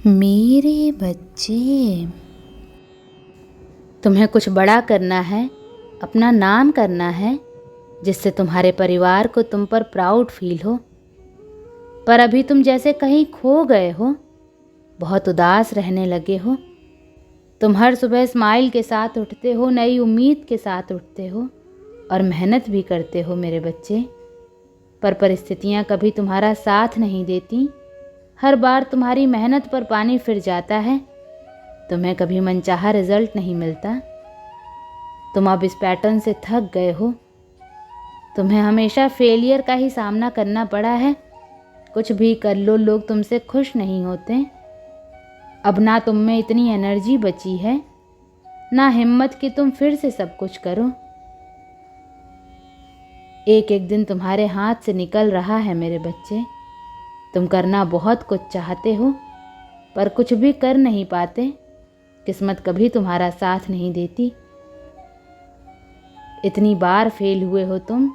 मेरे बच्चे, तुम्हें कुछ बड़ा करना है, अपना नाम करना है, जिससे तुम्हारे परिवार को तुम पर प्राउड फील हो। पर अभी तुम जैसे कहीं खो गए हो, बहुत उदास रहने लगे हो। तुम हर सुबह स्माइल के साथ उठते हो, नई उम्मीद के साथ उठते हो और मेहनत भी करते हो मेरे बच्चे। पर परिस्थितियाँ कभी तुम्हारा साथ नहीं देती। हर बार तुम्हारी मेहनत पर पानी फिर जाता है। तुम्हें कभी मनचाहा रिजल्ट नहीं मिलता। तुम अब इस पैटर्न से थक गए हो। तुम्हें हमेशा फेलियर का ही सामना करना पड़ा है। कुछ भी कर लो, लोग तुमसे खुश नहीं होते। अब ना तुम में इतनी एनर्जी बची है, ना हिम्मत कि तुम फिर से सब कुछ करो। एक एक दिन तुम्हारे हाथ से निकल रहा है मेरे बच्चे। तुम करना बहुत कुछ चाहते हो, पर कुछ भी कर नहीं पाते। किस्मत कभी तुम्हारा साथ नहीं देती। इतनी बार फेल हुए हो तुम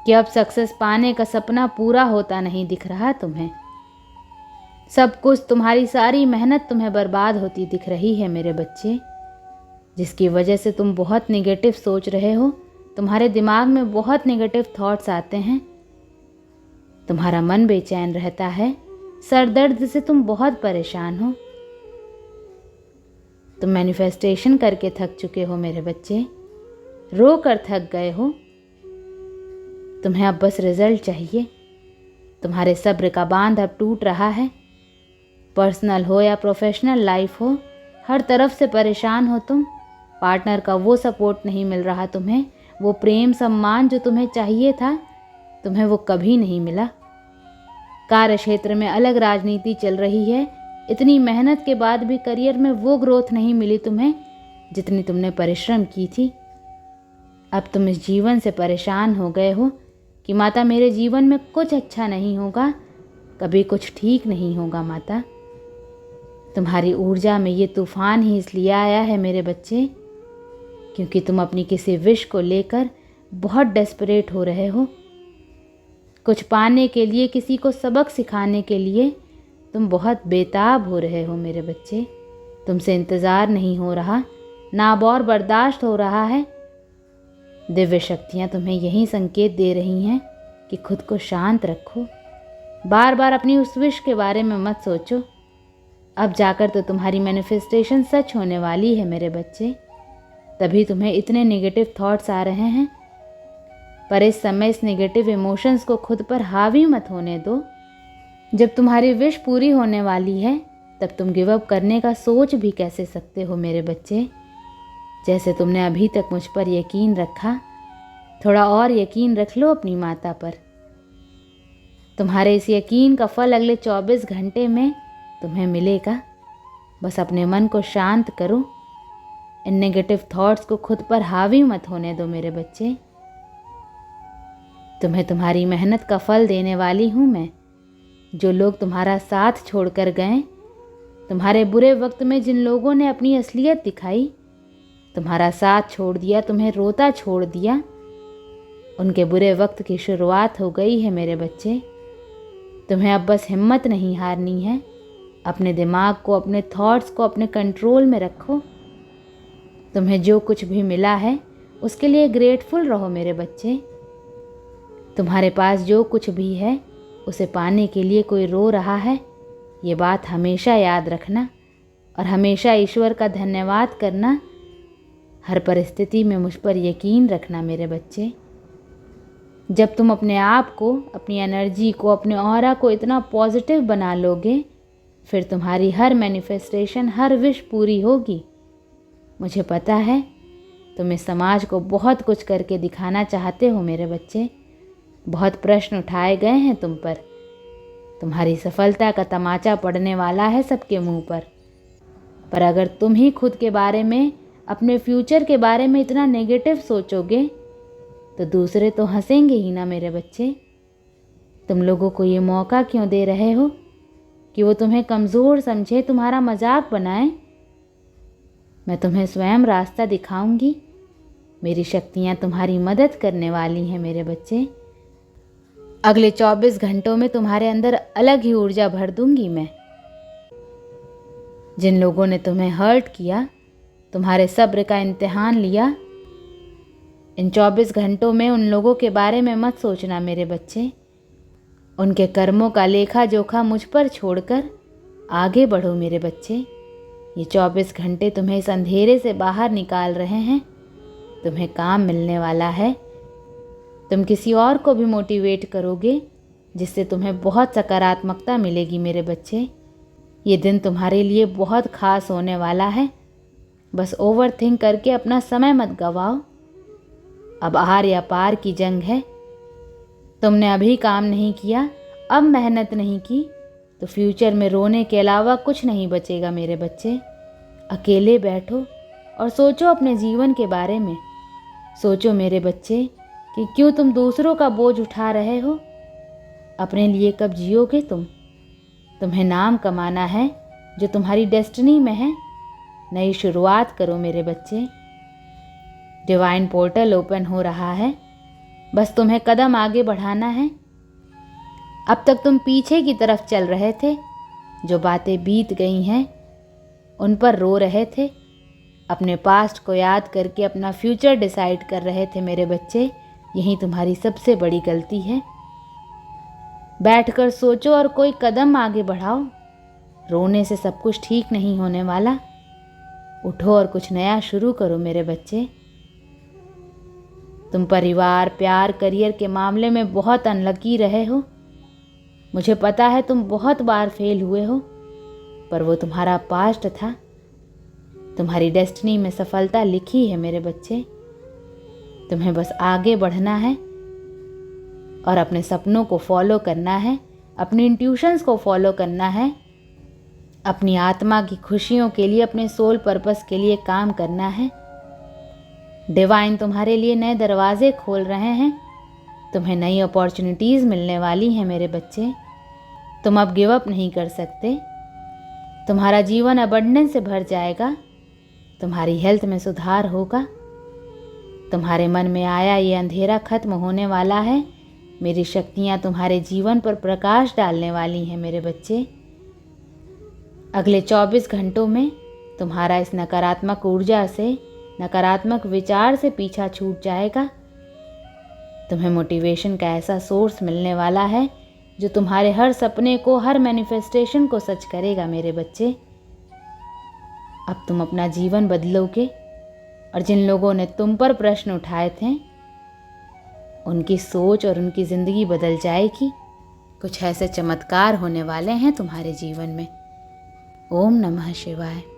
कि अब सक्सेस पाने का सपना पूरा होता नहीं दिख रहा तुम्हें। सब कुछ, तुम्हारी सारी मेहनत तुम्हें बर्बाद होती दिख रही है मेरे बच्चे, जिसकी वजह से तुम बहुत नेगेटिव सोच रहे हो। तुम्हारे दिमाग में बहुत नेगेटिव थॉट्स आते हैं। तुम्हारा मन बेचैन रहता है। सर दर्द से तुम बहुत परेशान हो। तुम मैनिफेस्टेशन करके थक चुके हो मेरे बच्चे, रो कर थक गए हो। तुम्हें अब बस रिजल्ट चाहिए। तुम्हारे सब्र का बांध अब टूट रहा है। पर्सनल हो या प्रोफेशनल लाइफ हो, हर तरफ से परेशान हो तुम। पार्टनर का वो सपोर्ट नहीं मिल रहा तुम्हें, वो प्रेम सम्मान जो तुम्हें चाहिए था, तुम्हें वो कभी नहीं मिला। कार्य क्षेत्र में अलग राजनीति चल रही है। इतनी मेहनत के बाद भी करियर में वो ग्रोथ नहीं मिली तुम्हें जितनी तुमने परिश्रम की थी। अब तुम इस जीवन से परेशान हो गए हो कि माता मेरे जीवन में कुछ अच्छा नहीं होगा, कभी कुछ ठीक नहीं होगा माता। तुम्हारी ऊर्जा में ये तूफान ही इसलिए आया है मेरे बच्चे, क्योंकि तुम अपनी किसी विश को लेकर बहुत डेस्परेट हो रहे हो। कुछ पाने के लिए, किसी को सबक सिखाने के लिए तुम बहुत बेताब हो रहे हो मेरे बच्चे। तुमसे इंतज़ार नहीं हो रहा, ना अब और बर्दाश्त हो रहा है। दिव्य शक्तियाँ तुम्हें यही संकेत दे रही हैं कि खुद को शांत रखो। बार बार अपनी उस विश के बारे में मत सोचो। अब जाकर तो तुम्हारी मैनिफेस्टेशन सच होने वाली है मेरे बच्चे। तभी तुम्हें इतने नेगेटिव थॉट्स आ रहे हैं। पर इस समय इस नेगेटिव इमोशंस को खुद पर हावी मत होने दो। जब तुम्हारी विश पूरी होने वाली है, तब तुम गिव अप करने का सोच भी कैसे सकते हो मेरे बच्चे। जैसे तुमने अभी तक मुझ पर यकीन रखा, थोड़ा और यकीन रख लो अपनी माता पर। तुम्हारे इस यकीन का फल अगले 24 घंटे में तुम्हें मिलेगा। बस अपने मन को शांत करो। इन नेगेटिव थॉट्स को खुद पर हावी मत होने दो मेरे बच्चे। तुम्हें तुम्हारी मेहनत का फल देने वाली हूँ मैं। जो लोग तुम्हारा साथ छोड़कर गए, तुम्हारे बुरे वक्त में जिन लोगों ने अपनी असलियत दिखाई, तुम्हारा साथ छोड़ दिया, तुम्हें रोता छोड़ दिया, उनके बुरे वक्त की शुरुआत हो गई है मेरे बच्चे। तुम्हें अब बस हिम्मत नहीं हारनी है। अपने दिमाग को, अपने थॉट्स को अपने कंट्रोल में रखो। तुम्हें जो कुछ भी मिला है उसके लिए ग्रेटफुल रहो मेरे बच्चे। तुम्हारे पास जो कुछ भी है उसे पाने के लिए कोई रो रहा है, ये बात हमेशा याद रखना और हमेशा ईश्वर का धन्यवाद करना। हर परिस्थिति में मुझ पर यकीन रखना मेरे बच्चे। जब तुम अपने आप को, अपनी एनर्जी को, अपने ऑरा को इतना पॉजिटिव बना लोगे, फिर तुम्हारी हर मैनिफेस्टेशन, हर विश पूरी होगी। मुझे पता है तुम इस समाज को बहुत कुछ करके दिखाना चाहते हो मेरे बच्चे। बहुत प्रश्न उठाए गए हैं तुम पर। तुम्हारी सफलता का तमाचा पड़ने वाला है सबके मुंह पर अगर तुम ही खुद के बारे में, अपने फ्यूचर के बारे में इतना नेगेटिव सोचोगे तो दूसरे तो हंसेंगे ही ना मेरे बच्चे। तुम लोगों को ये मौका क्यों दे रहे हो कि वो तुम्हें कमज़ोर समझे, तुम्हारा मजाक बनाए। मैं तुम्हें स्वयं रास्ता दिखाऊंगी। मेरी शक्तियाँ तुम्हारी मदद करने वाली हैं मेरे बच्चे। अगले 24 घंटों में तुम्हारे अंदर अलग ही ऊर्जा भर दूंगी मैं। जिन लोगों ने तुम्हें हर्ट किया, तुम्हारे सब्र का इम्तिहान लिया, इन 24 घंटों में उन लोगों के बारे में मत सोचना मेरे बच्चे। उनके कर्मों का लेखा जोखा मुझ पर छोड़कर आगे बढ़ो मेरे बच्चे। ये 24 घंटे तुम्हें इस अंधेरे से बाहर निकाल रहे हैं। तुम्हें काम मिलने वाला है। तुम किसी और को भी मोटिवेट करोगे, जिससे तुम्हें बहुत सकारात्मकता मिलेगी मेरे बच्चे। ये दिन तुम्हारे लिए बहुत खास होने वाला है। बस ओवर थिंक करके अपना समय मत गवाओ। अब आर या पार की जंग है। तुमने अभी काम नहीं किया, अब मेहनत नहीं की, तो फ्यूचर में रोने के अलावा कुछ नहीं बचेगा मेरे बच्चे। अकेले बैठो और सोचो अपने जीवन के बारे में। सोचो मेरे बच्चे कि क्यों तुम दूसरों का बोझ उठा रहे हो। अपने लिए कब जियोगे तुम? तुम्हें नाम कमाना है जो तुम्हारी डेस्टिनी में है। नई शुरुआत करो मेरे बच्चे। डिवाइन पोर्टल ओपन हो रहा है, बस तुम्हें कदम आगे बढ़ाना है। अब तक तुम पीछे की तरफ चल रहे थे, जो बातें बीत गई हैं उन पर रो रहे थे, अपने पास्ट को याद करके अपना फ्यूचर डिसाइड कर रहे थे मेरे बच्चे। यही तुम्हारी सबसे बड़ी गलती है। बैठकर सोचो और कोई कदम आगे बढ़ाओ। रोने से सब कुछ ठीक नहीं होने वाला। उठो और कुछ नया शुरू करो मेरे बच्चे। तुम परिवार, प्यार, करियर के मामले में बहुत अनलकी रहे हो। मुझे पता है तुम बहुत बार फेल हुए हो, पर वो तुम्हारा पास्ट था। तुम्हारी डेस्टिनी में सफलता लिखी है मेरे बच्चे। तुम्हें बस आगे बढ़ना है और अपने सपनों को फॉलो करना है, अपनी इंट्यूशंस को फॉलो करना है, अपनी आत्मा की खुशियों के लिए, अपने सोल पर्पस के लिए काम करना है। डिवाइन तुम्हारे लिए नए दरवाजे खोल रहे हैं। तुम्हें नई अपॉर्चुनिटीज़ मिलने वाली हैं मेरे बच्चे। तुम अब गिव अप नहीं कर सकते। तुम्हारा जीवन अबंडेंस से भर जाएगा। तुम्हारी हेल्थ में सुधार होगा। तुम्हारे मन में आया ये अंधेरा खत्म होने वाला है। मेरी शक्तियाँ तुम्हारे जीवन पर प्रकाश डालने वाली हैं मेरे बच्चे। अगले 24 घंटों में तुम्हारा इस नकारात्मक ऊर्जा से, नकारात्मक विचार से पीछा छूट जाएगा। तुम्हें मोटिवेशन का ऐसा सोर्स मिलने वाला है जो तुम्हारे हर सपने को, हर मैनिफेस्टेशन को सच करेगा मेरे बच्चे। अब तुम अपना जीवन बदलोगे और जिन लोगों ने तुम पर प्रश्न उठाए थे, उनकी सोच और उनकी ज़िंदगी बदल जाएगी। कुछ ऐसे चमत्कार होने वाले हैं तुम्हारे जीवन में। ओम नमः शिवाय।